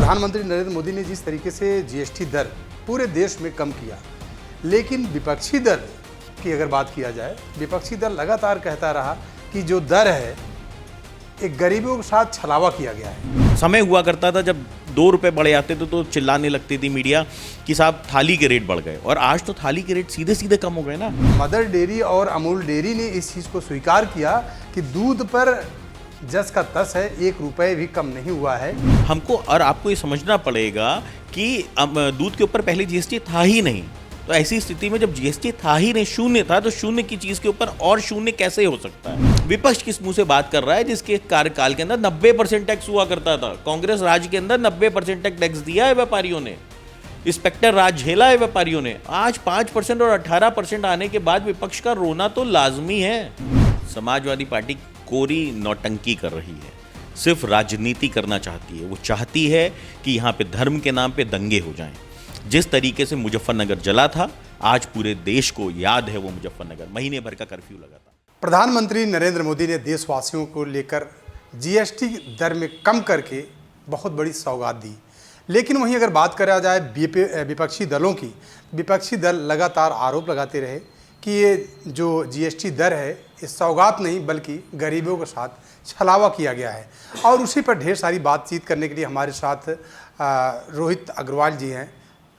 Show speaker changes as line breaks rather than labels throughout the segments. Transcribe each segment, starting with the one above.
प्रधानमंत्री नरेंद्र मोदी ने जिस तरीके से जीएसटी दर पूरे देश में कम किया, लेकिन विपक्षी दल की अगर बात किया जाए, विपक्षी दल लगातार कहता रहा कि जो दर है एक गरीबों के साथ छलावा किया गया है।
समय हुआ करता था जब 2 रुपए बढ़े आते थे तो चिल्लाने लगती थी मीडिया कि साहब थाली के रेट बढ़ गए, और आज तो थाली के रेट सीधे सीधे कम हो गए ना।
मदर डेयरी और अमूल डेयरी ने इस चीज़ को स्वीकार किया कि दूध पर जस का तस है, 1 रुपए भी कम नहीं हुआ है।
हमको और आपको ये समझना पड़ेगा कि दूध के ऊपर पहले जीएसटी था ही नहीं, तो ऐसी स्थिति में जब जीएसटी था ही नहीं, शून्य था, तो शून्य की चीज के ऊपर और शून्य कैसे हो सकता है। विपक्ष किस मुंह से बात कर रहा है जिसके कार्यकाल के अंदर 90% टैक्स हुआ करता था। कांग्रेस राज के अंदर 90% तक टैक्स दिया है व्यापारियों ने, इंस्पेक्टर राज झेला है व्यापारियों ने। आज 5% और 18% आने के बाद विपक्ष का रोना तो लाजमी है। समाजवादी पार्टी कोरी नौटंकी कर रही है, सिर्फ राजनीति करना चाहती है। वो चाहती है कि यहाँ पे धर्म के नाम पे दंगे हो जाएं। जिस तरीके से मुजफ्फरनगर जला था, आज पूरे देश को याद है वो मुजफ्फरनगर। महीने भर का कर्फ्यू लगा था।
प्रधानमंत्री नरेंद्र मोदी ने देशवासियों को लेकर जीएसटी दर में कम करके बहुत बड़ी सौगात दी, लेकिन वहीं अगर बात करा जाए विपक्षी दलों की, विपक्षी दल लगातार आरोप लगाते रहे कि ये जो जीएसटी दर है ये सौगात नहीं बल्कि गरीबों के साथ छलावा किया गया है। और उसी पर ढेर सारी बातचीत करने के लिए हमारे साथ रोहित अग्रवाल जी हैं,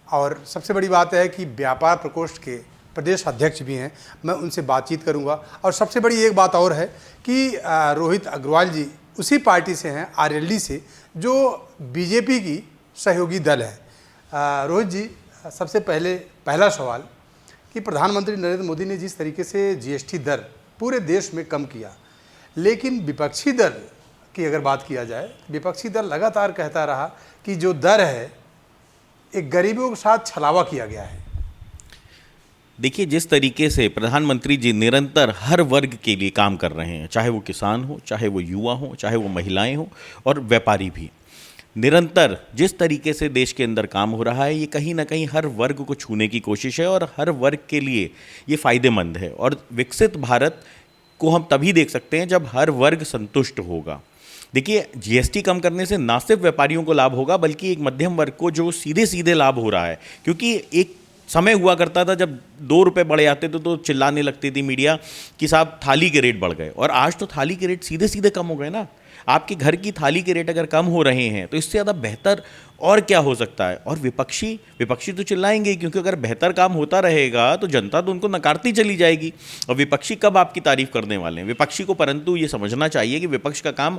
और सबसे बड़ी बात है कि व्यापार प्रकोष्ठ के प्रदेश अध्यक्ष भी हैं। मैं उनसे बातचीत करूंगा। और सबसे बड़ी एक बात और है कि रोहित अग्रवाल जी उसी पार्टी से हैं, आरएलडी से, जो बीजेपी की सहयोगी दल है। रोहित जी, सबसे पहला सवाल कि प्रधानमंत्री नरेंद्र मोदी ने जिस तरीके से जीएसटी दर पूरे देश में कम किया, लेकिन विपक्षी दल की अगर बात किया जाए, विपक्षी दल लगातार कहता रहा कि जो दर है एक गरीबों के साथ छलावा किया गया है।
देखिए, जिस तरीके से प्रधानमंत्री जी निरंतर हर वर्ग के लिए काम कर रहे हैं, चाहे वो किसान हो, चाहे वो युवा हो, चाहे वो महिलाएं हो और व्यापारी भी, निरंतर जिस तरीके से देश के अंदर काम हो रहा है, ये कहीं ना कहीं हर वर्ग को छूने की कोशिश है और हर वर्ग के लिए ये फ़ायदेमंद है। और विकसित भारत को हम तभी देख सकते हैं जब हर वर्ग संतुष्ट होगा। देखिए, जीएसटी कम करने से ना सिर्फ व्यापारियों को लाभ होगा बल्कि एक मध्यम वर्ग को जो सीधे सीधे लाभ हो रहा है। क्योंकि एक समय हुआ करता था जब 2 रुपए बढ़े आते थे तो चिल्लाने लगती थी मीडिया कि साहब थाली के रेट बढ़ गए, और आज तो थाली के रेट सीधे सीधे कम हो गए ना। आपके घर की थाली के रेट अगर कम हो रहे हैं तो इससे ज़्यादा बेहतर और क्या हो सकता है। और विपक्षी तो चिल्लाएंगे, क्योंकि अगर बेहतर काम होता रहेगा तो जनता तो उनको नकारती चली जाएगी। और विपक्षी कब आपकी तारीफ करने वाले हैं? विपक्षी को परंतु ये समझना चाहिए कि विपक्ष का काम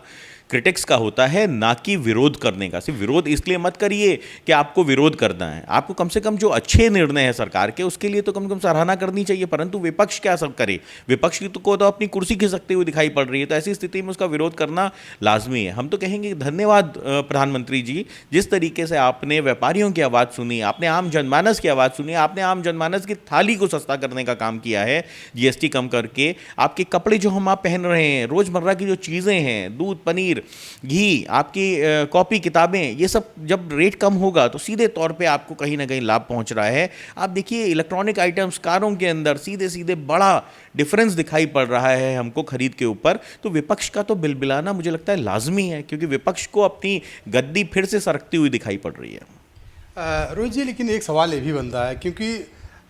क्रिटिक्स का होता है, ना कि विरोध करने का। सिर्फ विरोध इसलिए मत करिए कि आपको विरोध करना है, आपको कम से कम जो अच्छे निर्णय हैं सरकार के उसके लिए तो कम से कम सराहना करनी चाहिए। परंतु विपक्ष क्या सब करे? विपक्ष को तो अपनी कुर्सी खिसकते हुए दिखाई पड़ रही है, तो ऐसी स्थिति में उसका विरोध करना लाजमी है। हम तो कहेंगे धन्यवाद प्रधानमंत्री जी, जिस तरीके से आपने व्यापारियों की आवाज़ सुनी, आपने आम जनमानस की आवाज़ सुनी, आपने आम जनमानस की थाली को सस्ता करने का काम किया है जीएसटी कम करके। आपके कपड़े जो आप पहन रहे हैं, रोज़मर्रा की जो चीज़ें हैं, दूध, पनीर, घी, आपकी कॉपी, किताबें, ये सब जब रेट कम होगा तो सीधे तौर पे आपको कहीं ना कहीं लाभ पहुंच रहा है। आप देखिए, इलेक्ट्रॉनिक आइटम्स, कारों के अंदर सीधे सीधे बड़ा डिफरेंस दिखाई पड़ रहा है हमको खरीद के ऊपर। तो विपक्ष का तो बिलबिलाना मुझे लगता है लाजमी है, क्योंकि विपक्ष को अपनी गद्दी फिर से सरकती हुई दिखाई पड़ रही है।
रोहित जी, लेकिन एक सवाल ये भी बनता है, क्योंकि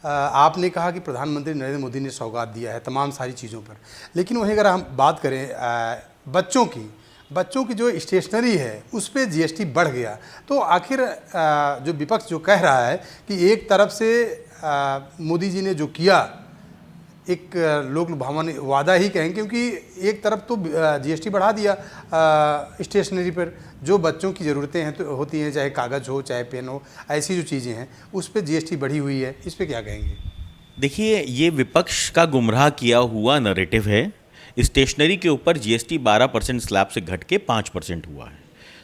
आपने कहा कि प्रधानमंत्री नरेंद्र मोदी ने सौगात दिया है तमाम सारी चीज़ों पर, लेकिन वहीं अगर हम बात करें बच्चों की जो स्टेशनरी है उस पर जीएसटी बढ़ गया, तो आखिर जो विपक्ष जो कह रहा है कि एक तरफ से मोदी जी ने जो किया एक लोक लुभावन वादा ही कहें, क्योंकि एक तरफ तो जीएसटी बढ़ा दिया स्टेशनरी पर, जो बच्चों की ज़रूरतें हैं तो होती हैं, चाहे कागज़ हो, चाहे पेन हो, ऐसी जो चीज़ें हैं उस पर जीएसटी बढ़ी हुई है। इस पर क्या कहेंगे?
देखिए, ये विपक्ष का गुमराह किया हुआ नैरेटिव है। स्टेशनरी के ऊपर जीएसटी 12% स्लैब से घट के 5% हुआ है,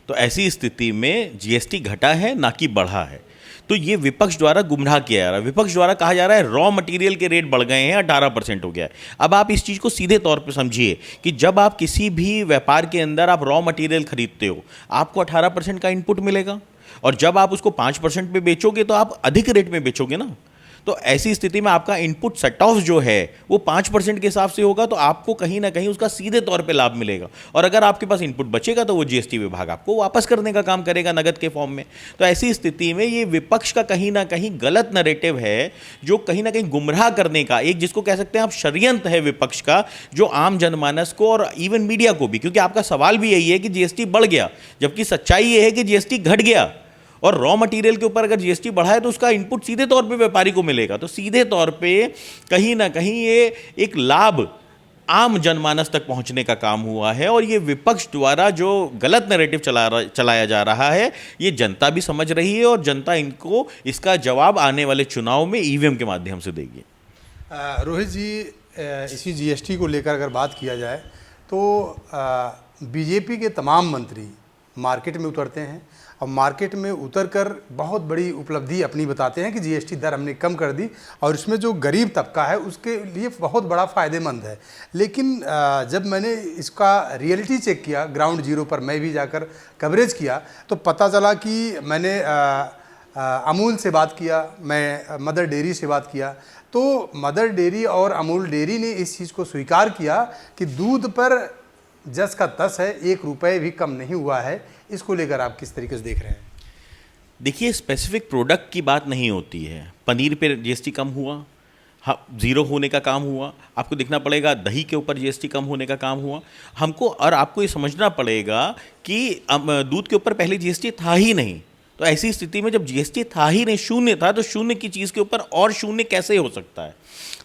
तो ऐसी स्थिति में जीएसटी घटा है ना कि बढ़ा है। तो ये विपक्ष द्वारा गुमराह किया जा रहा है। विपक्ष द्वारा कहा जा रहा है रॉ मटेरियल के रेट बढ़ गए हैं, 18% हो गया है। अब आप इस चीज़ को सीधे तौर पे समझिए कि जब आप किसी भी व्यापार के अंदर आप रॉ मटेरियल खरीदते हो, आपको 18% का इनपुट मिलेगा, और जब आप उसको 5% पे बेचोगे तो आप अधिक रेट में बेचोगे ना। तो ऐसी स्थिति में आपका इनपुट सेट ऑफ जो है वो 5% के हिसाब से होगा, तो आपको कहीं ना कहीं उसका सीधे तौर पे लाभ मिलेगा। और अगर आपके पास इनपुट बचेगा तो वो जीएसटी विभाग आपको वापस करने का काम करेगा नगद के फॉर्म में। तो ऐसी स्थिति में ये विपक्ष का कहीं ना कहीं गलत नैरेटिव है, जो कहीं ना कहीं गुमराह करने का एक, जिसको कह सकते हैं आप षड्यंत्र है विपक्ष का, जो आम जनमानस को और इवन मीडिया को भी, क्योंकि आपका सवाल भी यही है कि जीएसटी बढ़ गया, जबकि सच्चाई ये है कि जीएसटी घट गया। और रॉ मटेरियल के ऊपर अगर जीएसटी बढ़ा है तो उसका इनपुट सीधे तौर पे व्यापारी को मिलेगा। तो सीधे तौर पे कहीं ना कहीं ये एक लाभ आम जनमानस तक पहुंचने का काम हुआ है। और ये विपक्ष द्वारा जो गलत नैरेटिव चलाया जा रहा है, ये जनता भी समझ रही है और जनता इनको इसका जवाब आने वाले चुनाव में ईवीएम के माध्यम से देगी।
रोहित जी, इसी जीएसटी को लेकर अगर बात किया जाए तो बीजेपी के तमाम मंत्री मार्केट में उतरते हैं और मार्केट में उतरकर बहुत बड़ी उपलब्धि अपनी बताते हैं कि जीएसटी दर हमने कम कर दी और इसमें जो गरीब तबका है उसके लिए बहुत बड़ा फ़ायदेमंद है। लेकिन जब मैंने इसका रियलिटी चेक किया, ग्राउंड जीरो पर मैं भी जाकर कवरेज किया, तो पता चला कि मैंने अमूल से बात किया, मैं मदर डेयरी से बात किया, तो मदर डेयरी और अमूल डेयरी ने इस चीज़ को स्वीकार किया कि दूध पर जस का तस है, 1 रुपये भी कम नहीं हुआ है। इसको लेकर आप किस तरीके से देख रहे हैं?
देखिए, स्पेसिफिक प्रोडक्ट की बात नहीं होती है। पनीर पे जीएसटी कम हुआ, हाँ, ज़ीरो होने का काम हुआ। आपको देखना पड़ेगा दही के ऊपर जीएसटी कम होने का काम हुआ हमको। और आपको ये समझना पड़ेगा कि दूध के ऊपर पहले जीएसटी था ही नहीं। तो ऐसी स्थिति में जब जीएसटी था ही नहीं, शून्य था, तो शून्य की चीज़ के ऊपर और शून्य कैसे हो सकता है?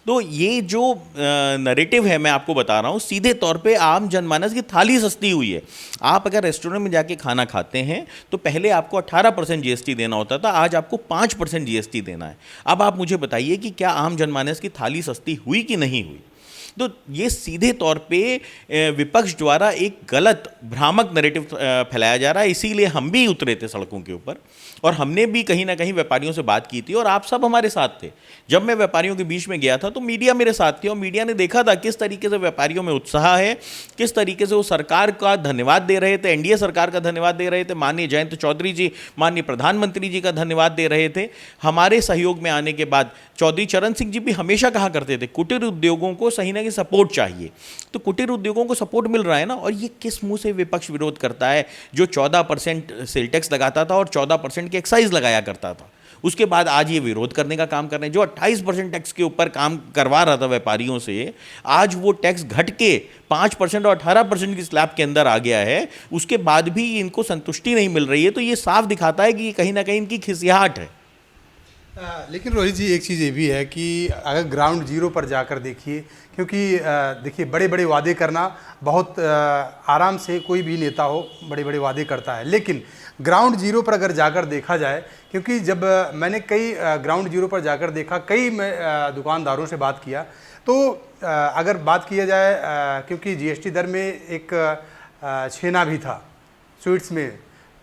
तो ये जो नैरेटिव है मैं आपको बता रहा हूँ, सीधे तौर पे आम जनमानस की थाली सस्ती हुई है। आप अगर रेस्टोरेंट में जाके खाना खाते हैं तो पहले आपको 18% जीएसटी देना होता था, आज आपको 5% जीएसटी देना है। अब आप मुझे बताइए कि क्या आम जनमानस की थाली सस्ती हुई कि नहीं हुई? तो ये सीधे तौर पे विपक्ष द्वारा एक गलत भ्रामक नैरेटिव फैलाया जा रहा है। इसीलिए हम भी उतरे थे सड़कों के ऊपर और हमने भी कहीं ना कहीं व्यापारियों से बात की थी और आप सब हमारे साथ थे। जब मैं व्यापारियों के बीच में गया था तो मीडिया मेरे साथ थी और मीडिया ने देखा था किस तरीके से व्यापारियों में उत्साह है, किस तरीके से वो सरकार का धन्यवाद दे रहे थे, एनडीए सरकार का धन्यवाद दे रहे थे, माननीय जयंत चौधरी जी, माननीय प्रधानमंत्री जी का धन्यवाद दे रहे थे। हमारे सहयोग में आने के बाद चौधरी चरण सिंह जी भी हमेशा कहा करते थे कुटीर उद्योगों को सही ना कि सपोर्ट चाहिए। तो कुटीर उद्योगों को सपोर्ट मिल रहा है ना, और ये किस मुंह से विपक्ष विरोध करता है? जो 14% सेल टैक्स लगाता था और 14% की एक्साइज लगाया करता था, उसके बाद आज ये विरोध करने का काम कर रहे हैं। जो 28% टैक्स के ऊपर काम करवा रहा था व्यापारियों से, आज वो टैक्स घट के 5% और 18% की स्लैब के अंदर आ गया है। उसके बाद भी इनको संतुष्टि नहीं मिल रही है। तो ये साफ दिखाता है कि कहीं ना कहीं इनकी खिसियाहट है।
लेकिन रोहित जी, एक चीज़ ये भी है कि अगर ग्राउंड जीरो पर जाकर देखिए, क्योंकि देखिए बड़े बड़े वादे करना बहुत आराम से कोई भी नेता हो बड़े बड़े वादे करता है, लेकिन ग्राउंड जीरो पर अगर जाकर देखा जाए, क्योंकि जब मैंने कई ग्राउंड जीरो पर जाकर देखा, कई दुकानदारों से बात किया, तो अगर बात किया जाए क्योंकि जीएसटी दर में एक छेना भी था स्वीट्स में,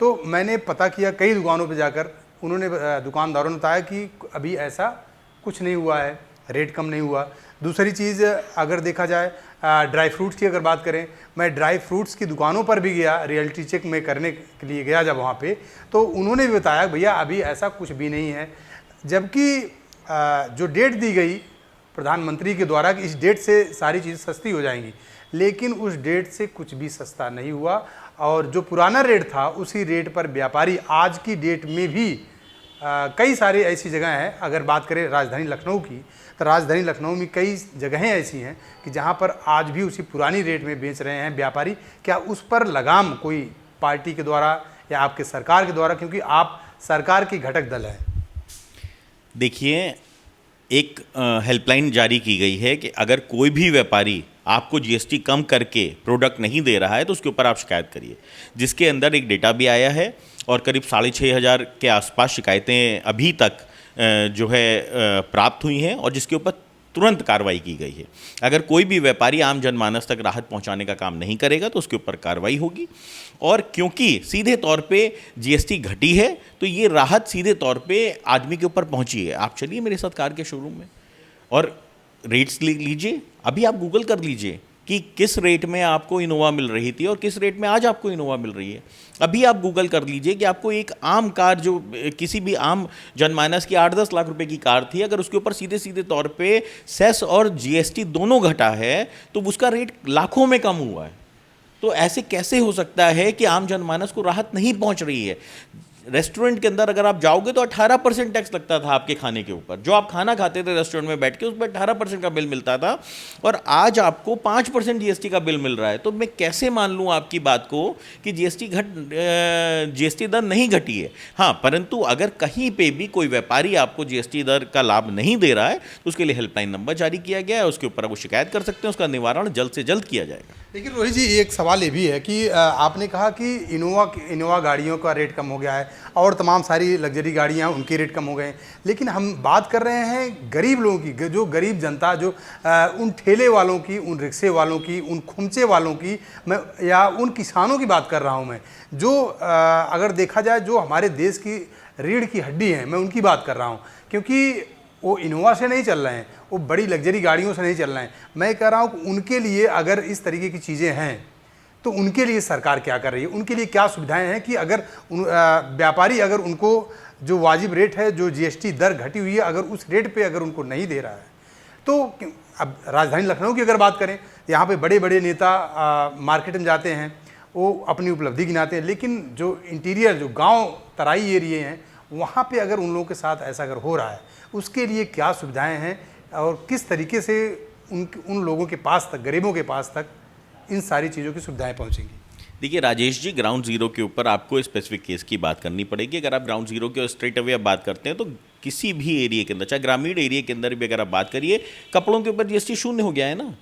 तो मैंने पता किया कई दुकानों पर जाकर, उन्होंने दुकानदारों ने बताया कि अभी ऐसा कुछ नहीं हुआ है, रेट कम नहीं हुआ। दूसरी चीज़ अगर देखा जाए ड्राई फ्रूट्स की अगर बात करें, मैं ड्राई फ्रूट्स की दुकानों पर भी गया, रियलिटी चेक में करने के लिए गया जब वहाँ पे, तो उन्होंने भी बताया भैया अभी ऐसा कुछ भी नहीं है। जबकि जो डेट दी गई प्रधानमंत्री के द्वारा कि इस डेट से सारी चीज़ सस्ती हो जाएंगी, लेकिन उस डेट से कुछ भी सस्ता नहीं हुआ। और जो पुराना रेट था उसी रेट पर व्यापारी आज की डेट में भी कई सारी ऐसी जगह हैं, अगर बात करें राजधानी लखनऊ की, तो राजधानी लखनऊ में कई जगहें ऐसी हैं कि जहां पर आज भी उसी पुरानी रेट में बेच रहे हैं व्यापारी। क्या उस पर लगाम कोई पार्टी के द्वारा या आपके सरकार के द्वारा, क्योंकि आप सरकार की घटक दल हैं?
देखिए, एक हेल्पलाइन जारी की गई है कि अगर कोई भी व्यापारी आपको जीएसटी कम करके प्रोडक्ट नहीं दे रहा है तो उसके ऊपर आप शिकायत करिए, जिसके अंदर एक डेटा भी आया है और करीब 6,500 के आसपास शिकायतें अभी तक जो है प्राप्त हुई हैं और जिसके ऊपर तुरंत कार्रवाई की गई है। अगर कोई भी व्यापारी आम जनमानस तक राहत पहुंचाने का काम नहीं करेगा तो उसके ऊपर कार्रवाई होगी। और क्योंकि सीधे तौर पे जीएसटी घटी है तो ये राहत सीधे तौर पे आदमी के ऊपर पहुंची है। आप चलिए मेरे साथ कार के शोरूम में और रेट्स लीजिए, अभी आप गूगल कर लीजिए कि किस रेट में आपको इनोवा मिल रही थी और किस रेट में आज आपको इनोवा मिल रही है। अभी आप गूगल कर लीजिए कि आपको एक आम कार, जो किसी भी आम जनमानस की 8-10 लाख रुपए की कार थी, अगर उसके ऊपर सीधे सीधे तौर पे सेस और जीएसटी दोनों घटा है तो उसका रेट लाखों में कम हुआ है। तो ऐसे कैसे हो सकता है कि आम जनमानस को राहत नहीं पहुंच रही है? रेस्टोरेंट के अंदर अगर आप जाओगे तो 18% टैक्स लगता था आपके खाने के ऊपर, जो आप खाना खाते थे रेस्टोरेंट में बैठ के, उस पर 18% का बिल मिलता था, और आज आपको 5% जीएसटी का बिल मिल रहा है। तो मैं कैसे मान लूँ आपकी बात को कि जीएसटी दर नहीं घटी है? हाँ, परंतु अगर कहीं पे भी कोई व्यापारी आपको जीएसटी दर का लाभ नहीं दे रहा है तो उसके लिए हेल्पलाइन नंबर जारी किया गया है, उसके ऊपर वो शिकायत कर सकते हैं, उसका निवारण जल्द से जल्द किया जाएगा।
लेकिन रोहित जी, एक सवाल ये भी है कि आपने कहा कि इनोवा गाड़ियों का रेट कम हो गया है और तमाम सारी लग्जरी गाड़ियां उनके रेट कम हो गए हैं, लेकिन हम बात कर रहे हैं गरीब लोगों की, जो गरीब जनता, जो उन ठेले वालों की, उन रिक्शे वालों की, उन खुमचे वालों की, मैं या उन किसानों की बात कर रहा हूं मैं, जो अगर देखा जाए जो हमारे देश की रीढ़ की हड्डी हैं, मैं उनकी बात कर रहा हूँ। क्योंकि वो इनोवा से नहीं चल रहे हैं, वो बड़ी लग्जरी गाड़ियों से नहीं चल रहे हैं। मैं कह रहा हूँ कि उनके लिए अगर इस तरीके की चीज़ें हैं तो उनके लिए सरकार क्या कर रही है, उनके लिए क्या सुविधाएं हैं कि अगर व्यापारी अगर उनको जो वाजिब रेट है, जो जीएसटी दर घटी हुई है, अगर उस रेट पे अगर उनको नहीं दे रहा है तो अब राजधानी लखनऊ की अगर बात करें, यहाँ पे बड़े बड़े नेता मार्केट में जाते हैं, वो अपनी उपलब्धि गिनाते हैं, लेकिन जो इंटीरियर, जो गाँव तराई एरिए हैं, वहाँ पे अगर उन लोगों के साथ ऐसा अगर हो रहा है, उसके लिए क्या सुविधाएं हैं और किस तरीके से उन लोगों के पास तक, गरीबों के पास तक इन सारी चीज़ों की सुविधाएं पहुंचेंगी?
देखिए राजेश जी, ग्राउंड जीरो के ऊपर आपको स्पेसिफिक केस की बात करनी पड़ेगी। अगर आप ग्राउंड जीरो के स्ट्रेट अवे आप बात करते हैं तो किसी भी एरिया के अंदर, चाहे ग्रामीण एरिया के अंदर भी अगर आप बात करिए, कपड़ों के ऊपर जीएसटी शून्य हो गया है ना।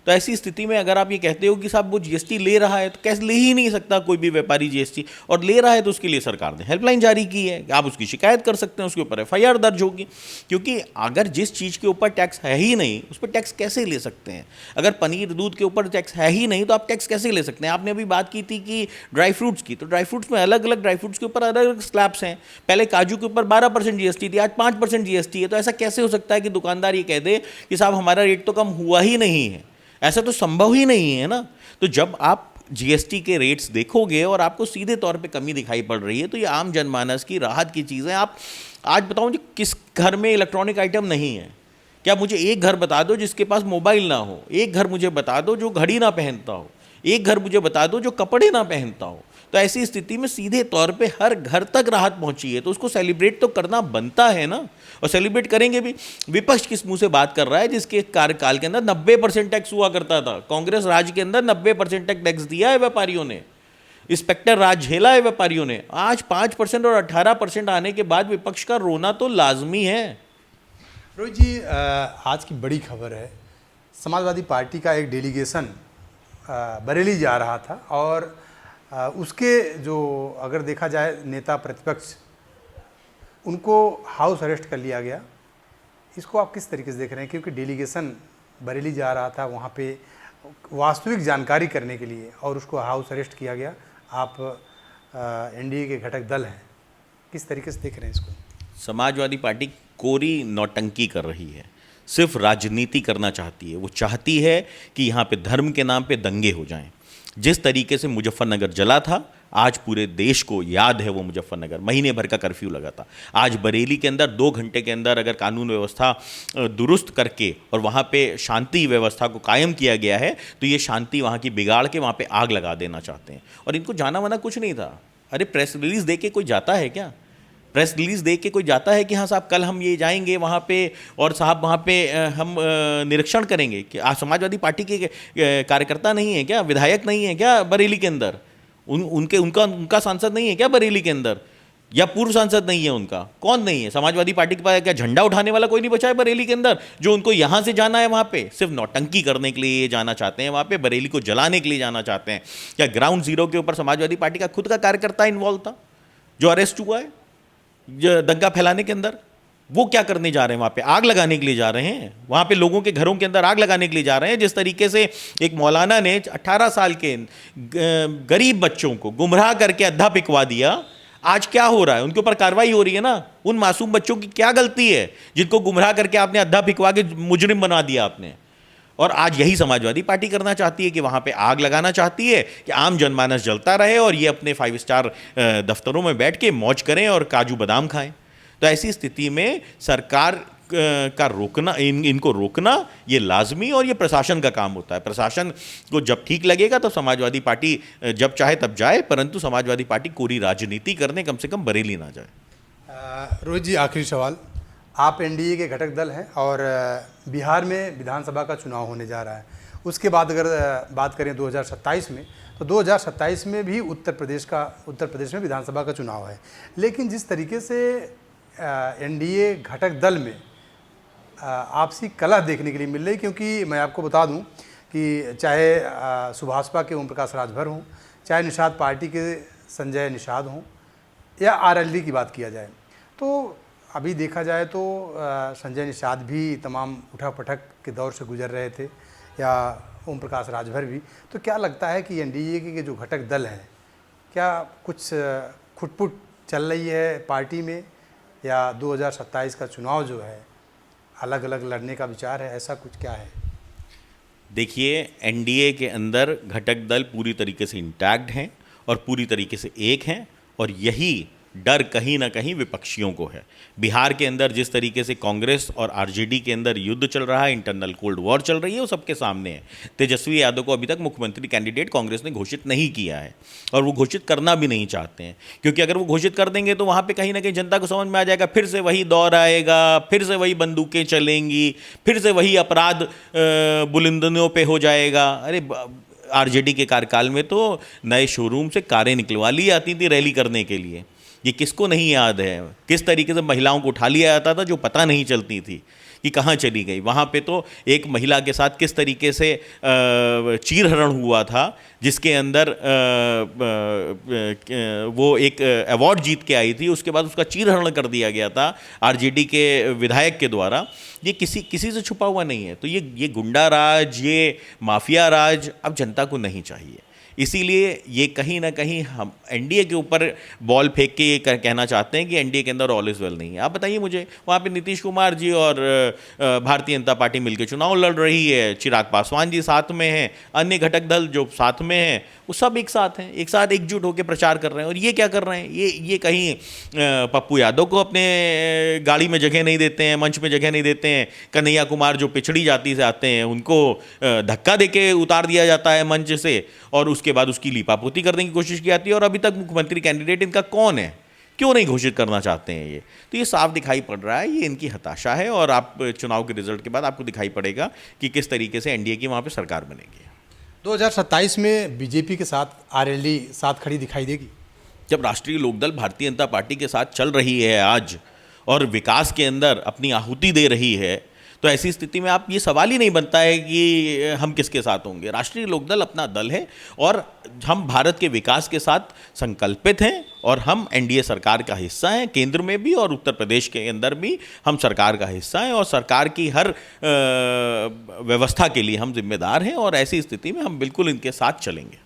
तो ऐसी स्थिति में अगर आप ये कहते हो कि साहब वो जीएसटी ले रहा है, तो कैसे ले ही नहीं सकता कोई भी व्यापारी जीएसटी, और ले रहा है तो उसके लिए सरकार ने हेल्पलाइन जारी की है, आप उसकी शिकायत कर सकते हैं, उसके ऊपर एफआईआर दर्ज होगी। क्योंकि अगर जिस चीज़ के ऊपर टैक्स है ही नहीं, उस पर टैक्स कैसे ले सकते हैं? अगर पनीर दूध के ऊपर टैक्स है ही नहीं तो आप टैक्स कैसे ले सकते हैं? आपने अभी बात की थी कि ड्राई फ्रूट्स की, तो ड्राई फ्रूट्स में अलग अलग ड्राई फ्रूट्स के ऊपर अलग अलग स्लैब्स हैं। पहले काजू के ऊपर 12% जीएसटी थी, आज 5% जीएसटी है। तो ऐसा कैसे हो सकता है कि दुकानदार ये कह दे कि साहब हमारा रेट तो कम हुआ ही नहीं है? ऐसा तो संभव ही नहीं है ना। तो जब आप जीएसटी के रेट्स देखोगे और आपको सीधे तौर पे कमी दिखाई पड़ रही है तो ये आम जनमानस की राहत की चीज़ है। आप आज बताओ जी, किस घर में इलेक्ट्रॉनिक आइटम नहीं है? क्या मुझे एक घर बता दो जिसके पास मोबाइल ना हो, एक घर मुझे बता दो जो घड़ी ना पहनता हो, एक घर मुझे बता दो जो कपड़े ना पहनता हो। तो ऐसी स्थिति में सीधे तौर पे हर घर तक राहत पहुंची है, तो उसको सेलिब्रेट तो करना बनता है ना, और सेलिब्रेट करेंगे भी। विपक्ष किस मुंह से बात कर रहा है जिसके कार्यकाल के अंदर 90% टैक्स हुआ करता था? कांग्रेस राज के अंदर 90% तक टैक्स दिया है व्यापारियों ने, इंस्पेक्टर राज झेला है व्यापारियों ने। आज 5% और 18% आने के बाद विपक्ष का रोना तो लाजमी है।
रोहित जी, आज की बड़ी खबर है, समाजवादी पार्टी का एक डेलीगेशन बरेली जा रहा था और उसके जो अगर देखा जाए नेता प्रतिपक्ष, उनको हाउस अरेस्ट कर लिया गया। इसको आप किस तरीके से देख रहे हैं? क्योंकि डेलीगेशन बरेली जा रहा था वहाँ पे वास्तविक जानकारी करने के लिए और उसको हाउस अरेस्ट किया गया। आप एनडीए के घटक दल हैं, किस तरीके से देख रहे हैं इसको?
समाजवादी पार्टी कोरी नौटंकी कर रही है, सिर्फ राजनीति करना चाहती है। वो चाहती है कि यहाँ पे धर्म के नाम पे दंगे हो जाएं। जिस तरीके से मुजफ्फरनगर जला था, आज पूरे देश को याद है वो मुजफ्फरनगर, महीने भर का कर्फ्यू लगा था। आज बरेली के अंदर 2 घंटे के अंदर अगर कानून व्यवस्था दुरुस्त करके और वहाँ पे शांति व्यवस्था को कायम किया गया है तो ये शांति वहाँ की बिगाड़ के वहाँ पे आग लगा देना चाहते हैं। और इनको जाना वाना कुछ नहीं था। अरे प्रेस रिलीज़ दे के कोई जाता है क्या? प्रेस रिलीज़ दे के कोई जाता है कि हाँ साहब कल हम ये जाएंगे वहाँ पे और साहब वहाँ पे हम निरीक्षण करेंगे? कि समाजवादी पार्टी के कार्यकर्ता नहीं है क्या? विधायक नहीं है क्या बरेली के अंदर? उनका सांसद नहीं है क्या बरेली के अंदर? या पूर्व सांसद नहीं है उनका? कौन नहीं है? समाजवादी पार्टी के पास क्या झंडा उठाने वाला कोई नहीं बचा है बरेली के अंदर जो उनको यहाँ से जाना है वहाँ पे? सिर्फ नौटंकी करने के लिए ये जाना चाहते हैं वहाँ पे, बरेली को जलाने के लिए जाना चाहते हैं। क्या ग्राउंड जीरो के ऊपर समाजवादी पार्टी का खुद का कार्यकर्ता इन्वॉल्व था जो अरेस्ट हुआ है दंगा फैलाने के अंदर? वो क्या करने जा रहे हैं वहाँ पे? आग लगाने के लिए जा रहे हैं वहाँ पे, लोगों के घरों के अंदर आग लगाने के लिए जा रहे हैं। जिस तरीके से एक मौलाना ने 18 साल के गरीब बच्चों को गुमराह करके अद्धा पिकवा दिया, आज क्या हो रहा है? उनके ऊपर कार्रवाई हो रही है ना। उन मासूम बच्चों की क्या गलती है जिनको गुमराह करके आपने अद्धा पिकवा के मुजरिम बना दिया आपने? और आज यही समाजवादी पार्टी करना चाहती है कि वहाँ पे आग लगाना चाहती है कि आम जनमानस जलता रहे और ये अपने 5 स्टार दफ्तरों में बैठ के मौज करें और काजू बादाम खाएं। तो ऐसी स्थिति में सरकार का रोकना, इनको रोकना ये लाजमी और ये प्रशासन का काम होता है। प्रशासन को जब ठीक लगेगा तो समाजवादी पार्टी जब चाहे तब जाए, परंतु समाजवादी पार्टी कोरी राजनीति करने कम से कम बरेली ना जाए।
रोहित जी, आखिरी सवाल, आप एनडीए के घटक दल हैं और बिहार में विधानसभा का चुनाव होने जा रहा है। उसके बाद अगर बात करें 2027 में, तो 2027 में भी उत्तर प्रदेश में विधानसभा का चुनाव है। लेकिन जिस तरीके से एनडीए घटक दल में आपसी कलह देखने के लिए मिल रही, क्योंकि मैं आपको बता दूं कि चाहे सुभाषपा के ओम प्रकाश राजभर हों, चाहे निषाद पार्टी के संजय निषाद हों, या आरएलडी की बात किया जाए, तो अभी देखा जाए तो संजय निषाद भी तमाम उठापटक के दौर से गुजर रहे थे, या ओम प्रकाश राजभर भी। तो क्या लगता है कि एनडीए के जो घटक दल हैं, क्या कुछ खुटपुट चल रही है पार्टी में, या 2027 का चुनाव जो है अलग अलग लड़ने का विचार है, ऐसा कुछ क्या है?
देखिए, एनडीए के अंदर घटक दल पूरी तरीके से इंटैक्ट हैं और पूरी तरीके से एक हैं, और यही डर कहीं ना कहीं विपक्षियों को है। बिहार के अंदर जिस तरीके से कांग्रेस और आरजेडी के अंदर युद्ध चल रहा है, इंटरनल कोल्ड वॉर चल रही है, वो सबके सामने है। तेजस्वी यादव को अभी तक मुख्यमंत्री कैंडिडेट कांग्रेस ने घोषित नहीं किया है, और वो घोषित करना भी नहीं चाहते हैं, क्योंकि अगर वो घोषित कर देंगे तो वहाँ पर कहीं ना कहीं जनता को समझ में आ जाएगा, फिर से वही दौर आएगा, फिर से वही बंदूकें चलेंगी, फिर से वही अपराध बुलंदियों पर हो जाएगा। अरे, आरजेडी के कार्यकाल में तो नए शोरूम से कारें निकलवा ली जाती थी रैली करने के लिए। ये किसको नहीं याद है किस तरीके से महिलाओं को उठा लिया जाता था जो पता नहीं चलती थी कि कहाँ चली गई। वहाँ पे तो एक महिला के साथ किस तरीके से चीरहरण हुआ था, जिसके अंदर वो एक अवार्ड जीत के आई थी, उसके बाद उसका चीरहरण कर दिया गया था आरजेडी के विधायक के द्वारा। ये किसी से छुपा हुआ नहीं है। तो ये गुंडा राज, ये माफिया राज अब जनता को नहीं चाहिए। इसीलिए ये कहीं ना कहीं हम एनडीए के ऊपर बॉल फेंक के ये कहना चाहते हैं कि एनडीए के अंदर ऑल इज वेल नहीं है। आप बताइए मुझे, वहाँ पे नीतीश कुमार जी और भारतीय जनता पार्टी मिलकर चुनाव लड़ रही है, चिराग पासवान जी साथ में हैं, अन्य घटक दल जो साथ में हैं वो सब एक साथ हैं, एक साथ एकजुट होकर प्रचार कर रहे हैं। और ये क्या कर रहे हैं, ये कहीं पप्पू यादव को अपने गाड़ी में जगह नहीं देते हैं, मंच में जगह नहीं देते हैं। कन्हैया कुमार जो पिछड़ी जाति से आते हैं उनको धक्का देके उतार दिया जाता है मंच से, और उसके बाद उसकी लीपापोती करने की कोशिश की जाती है। और अभी तक मुख्यमंत्री कैंडिडेट इनका कौन है, क्यों नहीं घोषित करना चाहते हैं ये? तो ये साफ दिखाई पड़ रहा है, ये इनकी हताशा है। और आप चुनाव के रिजल्ट के बाद आपको दिखाई पड़ेगा कि किस तरीके से एनडीए की वहाँ पे सरकार बनेगी।
2027 में बीजेपी के साथ आरएलडी साथ खड़ी दिखाई देगी।
जब राष्ट्रीय लोकदल भारतीय जनता पार्टी के साथ चल रही है आज और विकास के अंदर अपनी आहुति दे रही है, तो ऐसी स्थिति में आप ये सवाल ही नहीं बनता है कि हम किसके साथ होंगे। राष्ट्रीय लोकदल अपना दल है और हम भारत के विकास के साथ संकल्पित हैं, और हम एनडीए सरकार का हिस्सा हैं, केंद्र में भी और उत्तर प्रदेश के अंदर भी हम सरकार का हिस्सा हैं, और सरकार की हर व्यवस्था के लिए हम जिम्मेदार हैं। और ऐसी स्थिति में हम बिल्कुल इनके साथ चलेंगे।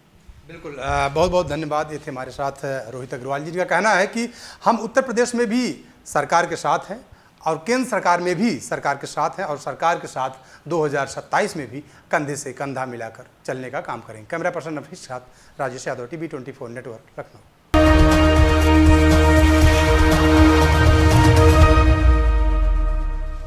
बिल्कुल, बहुत बहुत धन्यवाद। ये थे हमारे साथ रोहित अग्रवाल जी। का कहना है कि हम उत्तर प्रदेश में भी सरकार के साथ हैं और केंद्र सरकार में भी सरकार के साथ हैं, और सरकार के साथ 2027 में भी कंधे से कंधा मिलाकर चलने का काम करेंगे। कैमरा पर्सन नफीस के साथ राजेश यादव, TV 24 नेटवर्क, लखनऊ।